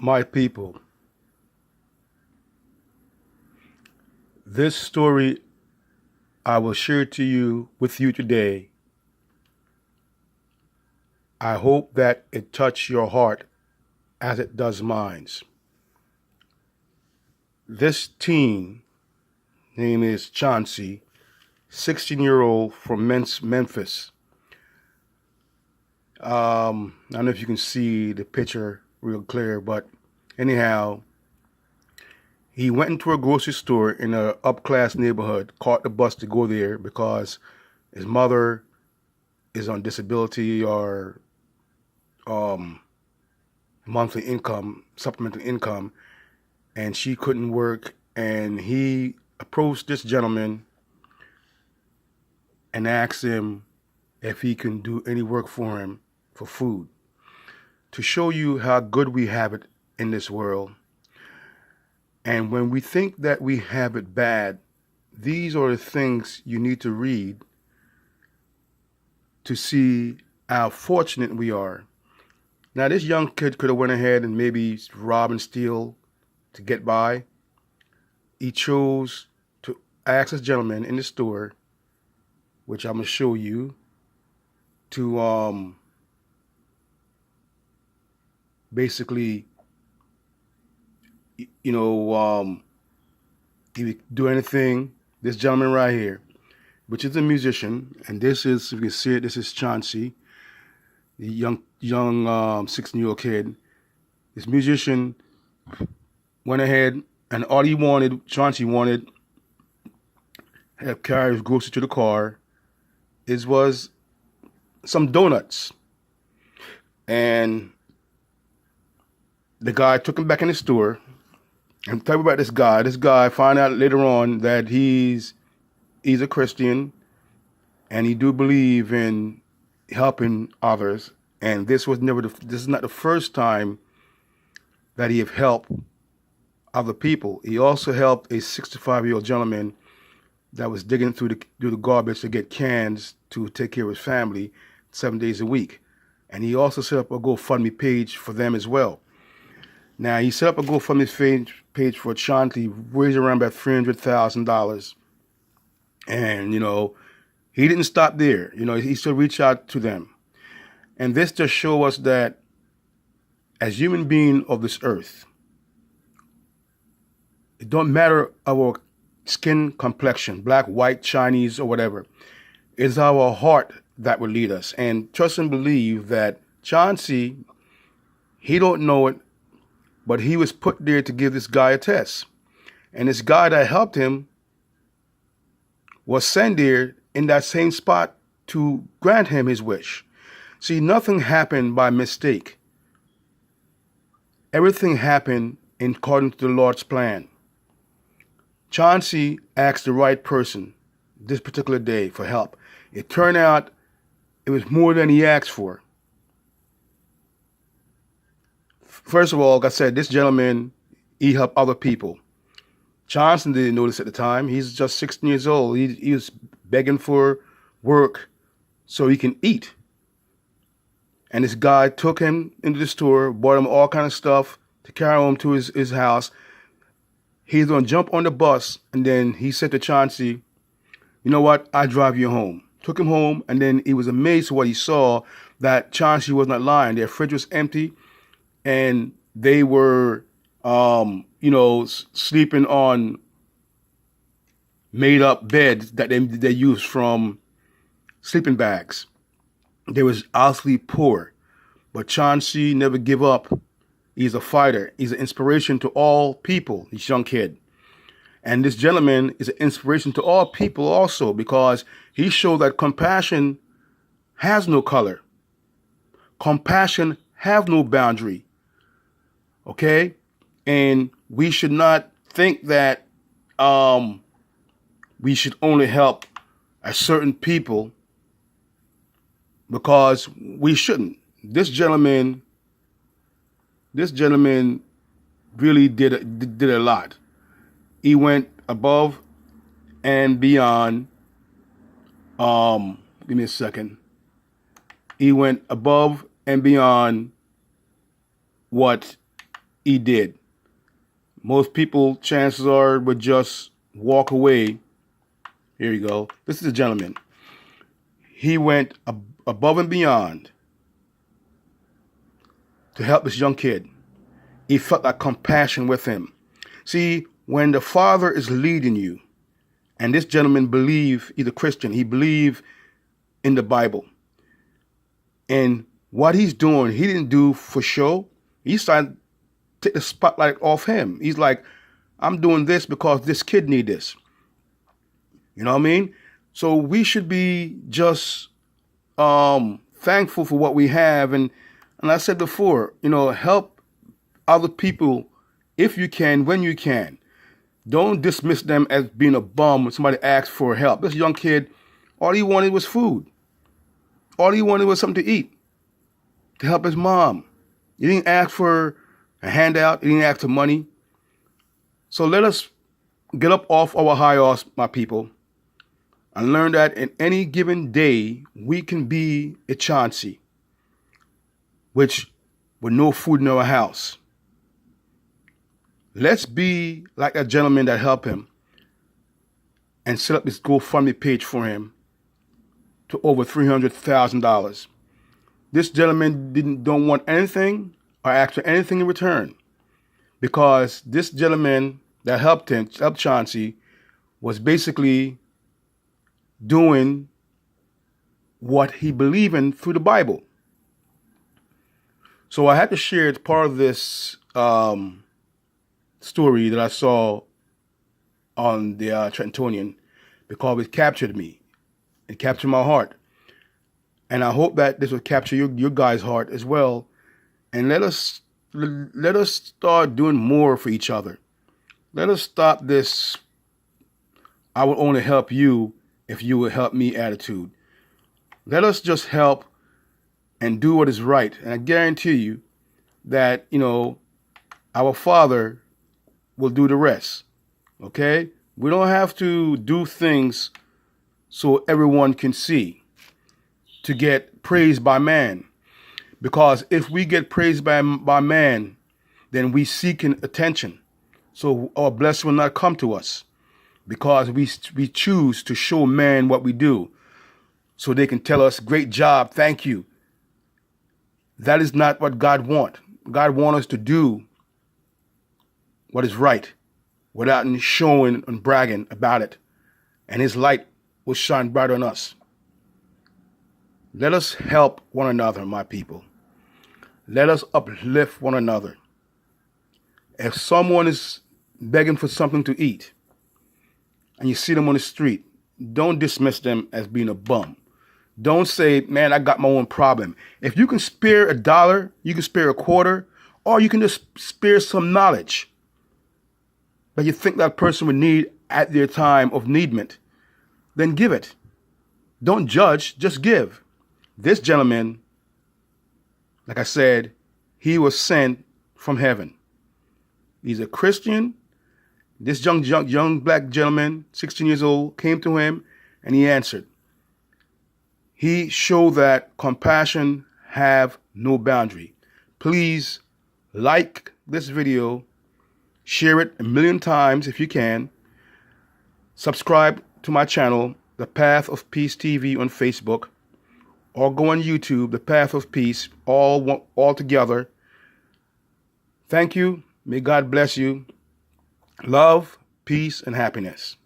My people, this story I will share with you today. I hope that it touch your heart as it does mine. This teen, name is Chauncey, 16-year-old from Memphis. I don't know if you can see the picture real clear, but anyhow, he went into a grocery store in a upclass neighborhood, caught the bus to go there because his mother is on disability or um, monthly income, supplemental income, and she couldn't work. And he approached this gentleman and asked him if he can do any work for him for food. To show you how good we have it in this world. And when we think that we have it bad, these are the things you need to read to see how fortunate we are. Now, this young kid could have went ahead and maybe rob and steal to get by. He chose to ask this gentleman in the store, which I'm going to show you, to basically, he would do anything. This gentleman right here, which is a musician, and this is, if you can see it, this is Chauncey, the young 16-year-old kid. This musician went ahead, and all he wanted, Chauncey wanted, had carried his groceries to the car, was some donuts. And the guy took him back in the store and tell me about this guy. This guy found out later on that he's a Christian and he do believe in helping others. And this is not the first time that he have helped other people. He also helped a 65-year-old gentleman that was digging through the garbage to get cans to take care of his family 7 days a week. And he also set up a GoFundMe page for them as well. Now, he set up a GoFundMe page for Chauncey, raised around about $300,000. And, he didn't stop there. He still reached out to them. And this just shows us that as human beings of this earth, it don't matter our skin complexion, black, white, Chinese, or whatever. It's our heart that will lead us. And trust and believe that Chauncey, he don't know it, but he was put there to give this guy a test. And this guy that helped him was sent there in that same spot to grant him his wish. See, nothing happened by mistake. Everything happened according to the Lord's plan. Chauncey asked the right person this particular day for help. It turned out it was more than he asked for. First of all, like I said, this gentleman, he helped other people. Chauncey didn't notice at the time. He's just 16 years old. He was begging for work so he can eat. And this guy took him into the store, bought him all kind of stuff to carry him to his house. He's going to jump on the bus, and then he said to Chauncey, you know what, I'll drive you home. Took him home, and then he was amazed at what he saw, that Chauncey was not lying. Their fridge was empty, and they were, sleeping on made-up beds that they used from sleeping bags. They was absolutely poor. But Chauncey never give up. He's a fighter. He's an inspiration to all people, this young kid. And this gentleman is an inspiration to all people also, because he showed that compassion has no color. Compassion have no boundary. Okay? And we should not think that we should only help a certain people, because we shouldn't. This gentleman really did a lot. He went above and beyond. Give me a second. He went above and beyond what he did. Most people, chances are, would just walk away. Here you go. This is a gentleman. He went above and beyond to help this young kid. He felt that compassion with him. See, when the Father is leading you, and this gentleman believed, he's a Christian, he believed in the Bible. And what he's doing, he didn't do for show. He's trying to take the spotlight off him. He's like, I'm doing this because this kid need this. You know what I mean? So we should be just thankful for what we have. And I said before, help other people if you can, when you can. Don't dismiss them as being a bum when somebody asks for help. This young kid, all he wanted was food. All he wanted was something to eat, to help his mom. He didn't ask for a handout. He didn't ask for money. So let us get up off our high horse, my people, and learn that in any given day, we can be a Chauncey, which with no food in our house. Let's be like that gentleman that helped him and set up this GoFundMe page for him to over $300,000. This gentleman don't want anything or ask for anything in return, because this gentleman that helped Chauncey, was basically doing what he believed in through the Bible. So I had to share part of this story that I saw on the Trentonian, because it captured me. It captured my heart. And I hope that this will capture your guys' heart as well. And let us start doing more for each other. Let us stop this I will only help you if you will help me attitude. Let us just help and do what is right. And I guarantee you that, our Father will do the rest. Okay? We don't have to do things so everyone can see, to get praised by man. Because if we get praised by man, then we seeking attention. So our blessing will not come to us, because we choose to show man what we do, so they can tell us, great job, thank you. That is not what God wants. God wants us to do what is right without showing and bragging about it. And his light will shine bright on us. Let us help one another, my people. Let us uplift one another. If someone is begging for something to eat and you see them on the street, don't dismiss them as being a bum. Don't say, man, I got my own problem. If you can spare $1, you can spare a quarter, or you can just spare some knowledge that you think that person would need at their time of needment, then give it. Don't judge, just give. This gentleman, like I said, he was sent from heaven. He's a Christian. This young black gentleman, 16 years old, came to him and he answered. He showed that compassion have no boundary. Please like this video, share it 1,000,000 times if you can. Subscribe to my channel, The Path of Peace TV on Facebook, or go on YouTube, The Path of Peace, all together. Thank you. May God bless you. Love, peace, and happiness.